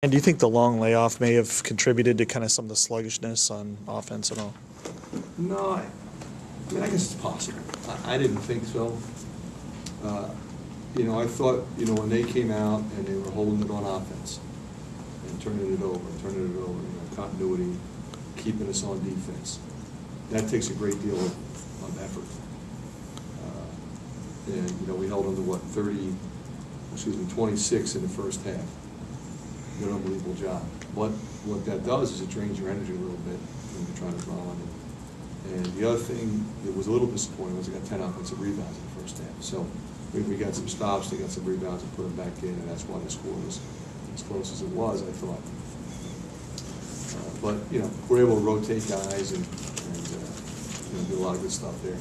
And do you think the long layoff may have contributed to kind of some of the sluggishness on offense at all? No, I mean, I guess it's possible. I didn't think so. I thought, when they came out and they were holding it on offense and turning it over, continuity, keeping us on defense, that takes a great deal of effort. We held them to 26 in the first half. Did an unbelievable job. What that does is it drains your energy a little bit when you're trying to draw on it. And the other thing that was a little disappointing was they got 10 offensive rebounds in the first half. So we got some stops, they got some rebounds and put them back in, and that's why the score was as close as it was, I thought. But we're able to rotate guys and do a lot of good stuff there.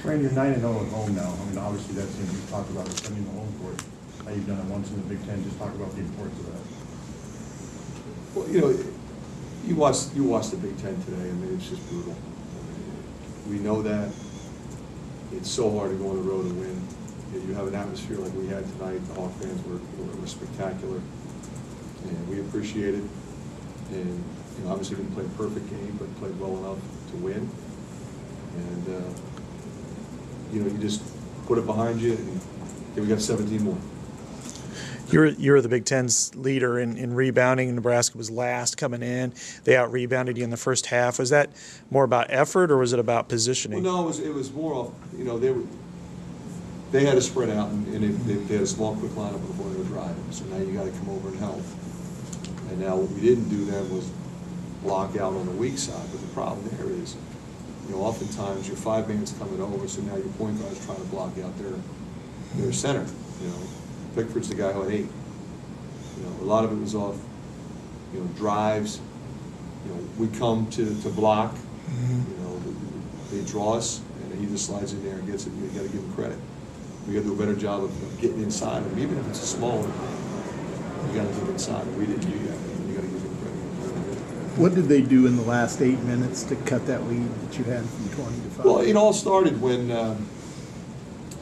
Fran, you're 9-0 at home now. I mean, obviously that's, you talked about defending the home court. Now you've done it once in the Big Ten. Just talk about the importance of that. Well, you watched the Big Ten today. I mean, it's just brutal. We know that. It's so hard to go on the road and win. You have an atmosphere like we had tonight. The Hawk fans were spectacular, and we appreciate it. And obviously didn't play a perfect game, but played well enough to win. And you just put it behind you, and we got 17 more. You're the Big Ten's leader in rebounding. Nebraska was last coming in. They out-rebounded you in the first half. Was that more about effort, or was it about positioning? Well, no, it was more of, they had to spread out, and they had a small, quick lineup before they were driving. So now you got to come over and help. And now what we didn't do then was block out on the weak side. But the problem there is, oftentimes your 5-man's coming over, so now your point guard's trying to block out their center. Pickford's the guy who had 8. A lot of it was off, drives. We come to block. They draw us, and he just slides in there and gets it. You got to give him credit. We got to do a better job of getting inside him, even if it's a small one. You got to get inside him. We didn't do that. You got to give him credit. What did they do in the last 8 minutes to cut that lead that you had from 20 to 5? Well, it all started when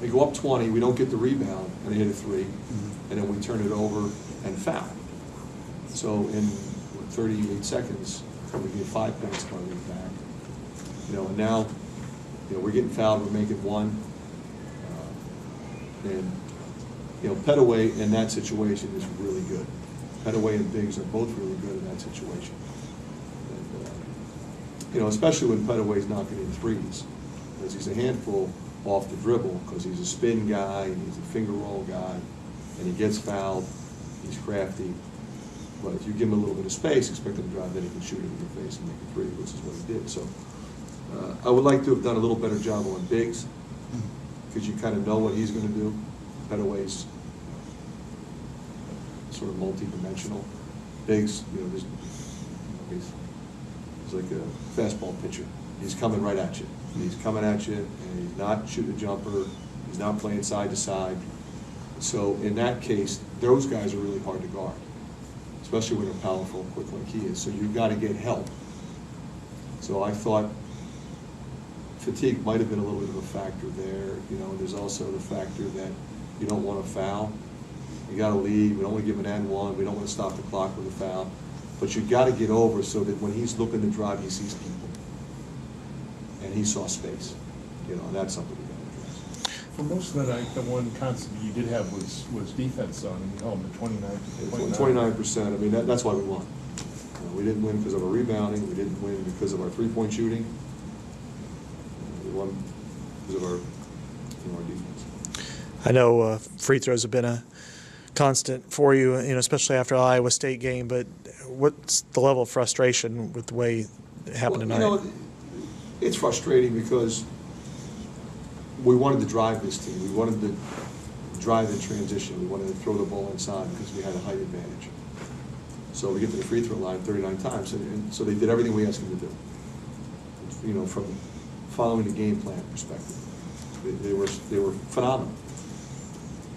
they go up 20. We don't get the rebound, and they hit a 3, and then we turn it over and foul. So in 38 seconds, we get 5 points by the back. And now, we're getting fouled. We're making 1, and Petaway in that situation is really good. Petaway and Biggs are both really good in that situation. And, especially when Petaway's knocking in 3s, because he's a handful off the dribble, because he's a spin guy and he's a finger roll guy, and he gets fouled. He's crafty, but if you give him a little bit of space, expect him to drive, then he can shoot it in your face and make a 3, which is what he did. So I would like to have done a little better job on Biggs, because you kind of know what he's going to do. Petaway's sort of multi-dimensional. Biggs, he's like a fastball pitcher. He's coming right at you. He's coming at you, and he's not shooting a jumper. He's not playing side to side. So in that case, those guys are really hard to guard, especially when they're powerful and quick like he is. So you've got to get help. So I thought fatigue might have been a little bit of a factor there. There's also the factor that you don't want to foul. You got to lead. We don't want to give an N1. We don't want to stop the clock with a foul. But you got to get over so that when he's looking to drive, he sees people, and he saw space. And that's something we got to address. For most of the night, the one constant you did have was defense on home, the 29%. 29%. I mean, that's why we won. We didn't win because of our rebounding. We didn't win because of our 3-point shooting. We won because of our defense. I know free throws have been a constant for you, especially after the Iowa State game, but what's the level of frustration with the way it happened tonight? It's frustrating because we wanted to drive this team. We wanted to drive in transition. We wanted to throw the ball inside because we had a height advantage. So we get to the free throw line 39 times, and so they did everything we asked them to do. From following the game plan perspective, they were phenomenal.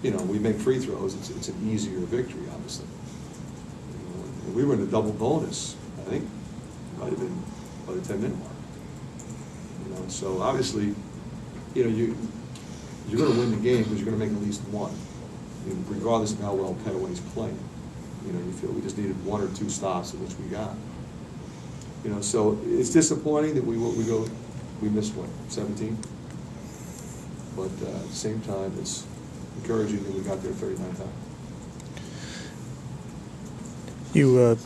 We make free throws. It's an easier victory, obviously. We were in a double bonus. I think it might have been by the 10-minute mark. So obviously, you're going to win the game because you're going to make at least 1, regardless of how well Petaway's playing. You know, you feel we just needed 1 or 2 stops, which we got. You know, so it's disappointing that we missed what, 17? But at the same time, it's encouraging that we got there 39 times. You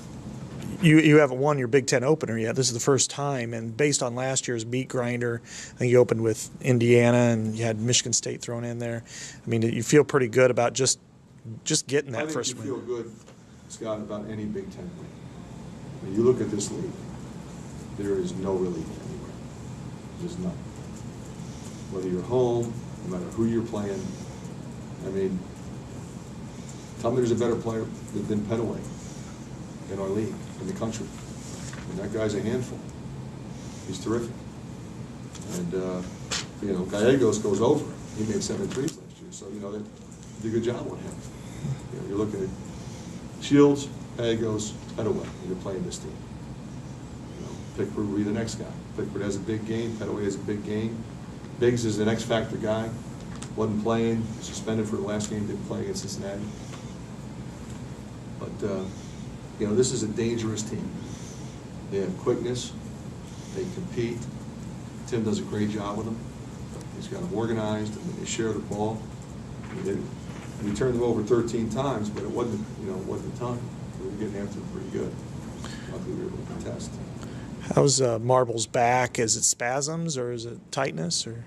haven't won your Big Ten opener yet. This is the first time, and based on last year's meat grinder, I think you opened with Indiana and you had Michigan State thrown in there. I mean, you feel pretty good about just getting that first win. I think you feel good, Scott, about any Big Ten win. I mean, you look at this league, there is no relief anywhere. There's none. Whether you're home, no matter who you're playing, I mean, tell me there's a better player than Petaway in our league, in the country. And that guy's a handful. He's terrific. And, you know, Gallegos goes over. He made 7 threes last year, so, you know, they did a good job with him. You know, you're looking at Shields, Gallegos, Petaway, and you're playing this team. You know, Pickford will be the next guy. Pickford has a big game. Petaway has a big game. Biggs is an X-factor guy. Wasn't playing, suspended for the last game, didn't play against Cincinnati. But, you know, this is a dangerous team. They have quickness. They compete. Tim does a great job with them. He's got them organized, and they share the ball. We turned them over 13 times, but it wasn't, you know, it wasn't a ton. We were getting after them pretty good. Luckily, we were able to contest. How's Marble's back? Is it spasms or is it tightness or?